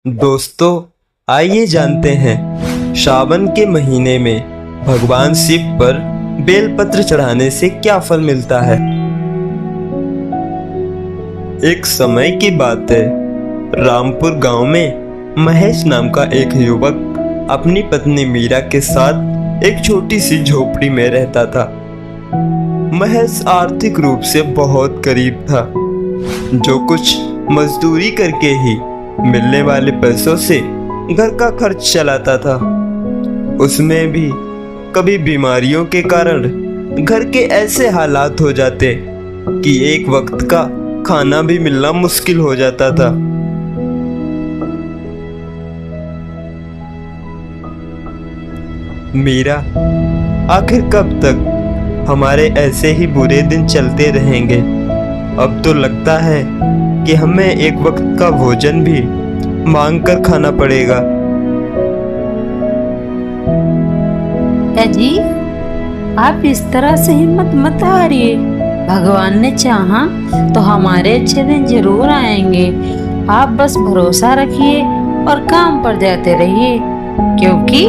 दोस्तों, आइए जानते हैं श्रावण के महीने में भगवान शिव पर बेलपत्र चढ़ाने से क्या फल मिलता है। एक समय की बात है, रामपुर गांव में महेश नाम का एक युवक अपनी पत्नी मीरा के साथ एक छोटी सी झोपड़ी में रहता था। महेश आर्थिक रूप से बहुत गरीब था, जो कुछ मजदूरी करके ही मिलने वाले पैसों से घर का खर्च चलाता था। उसमें भी कभी बीमारियों के कारण घर के ऐसे हालात हो जाते कि एक वक्त का खाना भी मिलना मुश्किल हो जाता था। मीरा, आखिर कब तक हमारे ऐसे ही बुरे दिन चलते रहेंगे? अब तो लगता है कि हमें एक वक्त का भोजन भी मांग कर खाना पड़ेगा। जी, आप इस तरह से हिम्मत मत हारिए। भगवान ने चाहा तो हमारे अच्छे दिन जरूर आएंगे। आप बस भरोसा रखिए और काम पर जाते रहिए, क्योंकि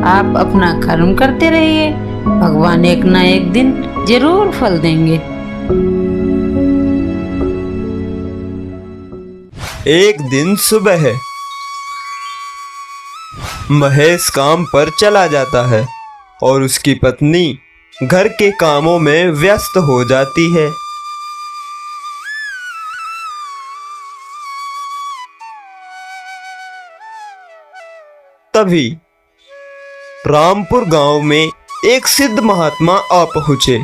आप अपना कर्म करते रहिए। भगवान एक ना एक दिन जरूर फल देंगे। एक दिन सुबह महेश काम पर चला जाता है और उसकी पत्नी घर के कामों में व्यस्त हो जाती है। तभी रामपुर गांव में एक सिद्ध महात्मा आ पहुंचे।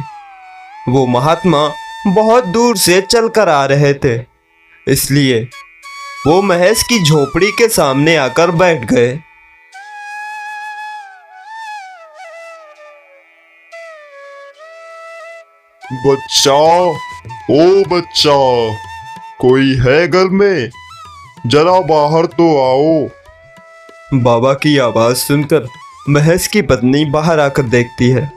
वो महात्मा बहुत दूर से चलकर आ रहे थे, इसलिए वो महेश की झोपड़ी के सामने आकर बैठ गए। बच्चा, ओ बच्चा, कोई है घर में? जरा बाहर तो आओ। बाबा की आवाज सुनकर महेश की पत्नी बाहर आकर देखती है।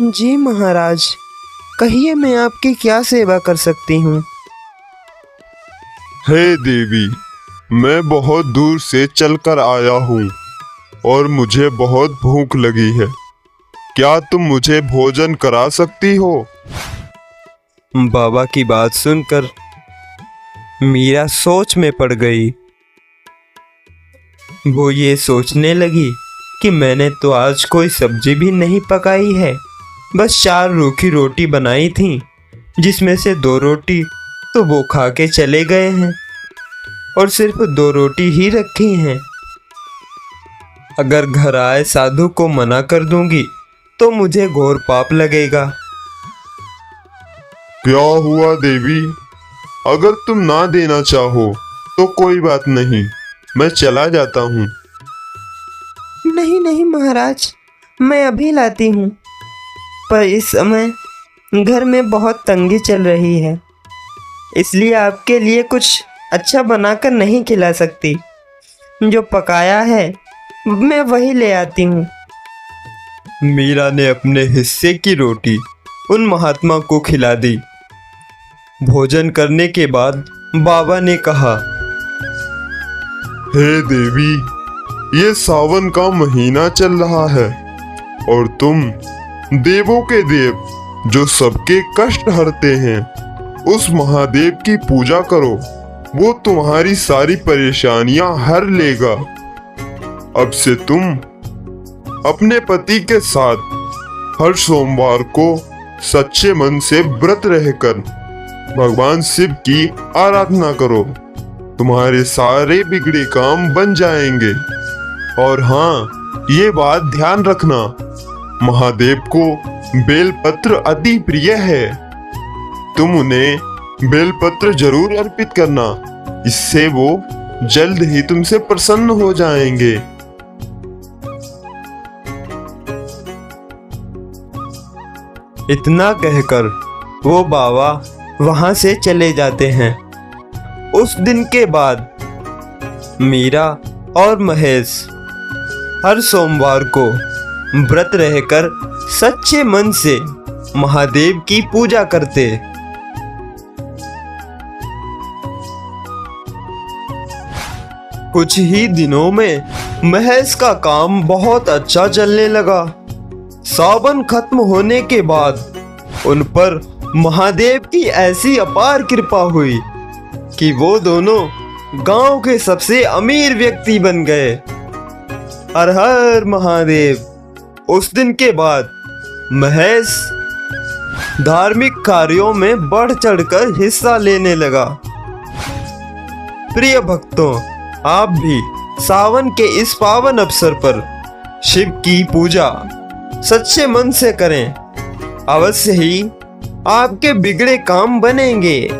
जी महाराज, कहिए, मैं आपकी क्या सेवा कर सकती हूँ? हे देवी, मैं बहुत दूर से चलकर आया हूँ और मुझे बहुत भूख लगी है। क्या तुम मुझे भोजन करा सकती हो? बाबा की बात सुनकर मीरा सोच में पड़ गई। वो ये सोचने लगी कि मैंने तो आज कोई सब्जी भी नहीं पकाई है, बस 4 रूखी रोटी बनाई थी, जिसमें से 2 रोटी तो वो खा के चले गए हैं और सिर्फ 2 रोटी ही रखी हैं। अगर घर आए साधु को मना कर दूंगी तो मुझे घोर पाप लगेगा। क्या हुआ देवी? अगर तुम ना देना चाहो तो कोई बात नहीं, मैं चला जाता हूँ। नहीं नहीं महाराज, मैं अभी लाती हूँ, पर इस समय घर में बहुत तंगी चल रही है, इसलिए आपके लिए कुछ अच्छा बनाकर नहीं खिला सकती। जो पकाया है मैं वही ले आती हूँ। मीरा ने अपने हिस्से की रोटी उन महात्मा को खिला दी। भोजन करने के बाद बाबा ने कहा, हे देवी, ये सावन का महीना चल रहा है और तुम देवों के देव, जो सबके कष्ट हरते हैं, उस महादेव की पूजा करो। वो तुम्हारी सारी परेशानियां हर लेगा। अब से तुम अपने पति के साथ हर सोमवार को सच्चे मन से व्रत रहकर भगवान शिव की आराधना करो। तुम्हारे सारे बिगड़े काम बन जाएंगे। और हाँ, ये बात ध्यान रखना, महादेव को बेलपत्र अति प्रिय है। तुम उन्हें बेलपत्र जरूर अर्पित करना, इससे वो जल्द ही तुमसे प्रसन्न हो जाएंगे। इतना कहकर वो बाबा वहां से चले जाते हैं। उस दिन के बाद मीरा और महेश हर सोमवार को व्रत रहकर सच्चे मन से महादेव की पूजा करते। कुछ ही दिनों में महेश का काम बहुत अच्छा चलने लगा। सावन खत्म होने के बाद उन पर महादेव की ऐसी अपार कृपा हुई कि वो दोनों गांव के सबसे अमीर व्यक्ति बन गए। हर हर महादेव। उस दिन के बाद महेश धार्मिक कार्यों में बढ़ चढ़कर हिस्सा लेने लगा। प्रिय भक्तों, आप भी सावन के इस पावन अवसर पर शिव की पूजा सच्चे मन से करें। अवश्य ही आपके बिगड़े काम बनेंगे।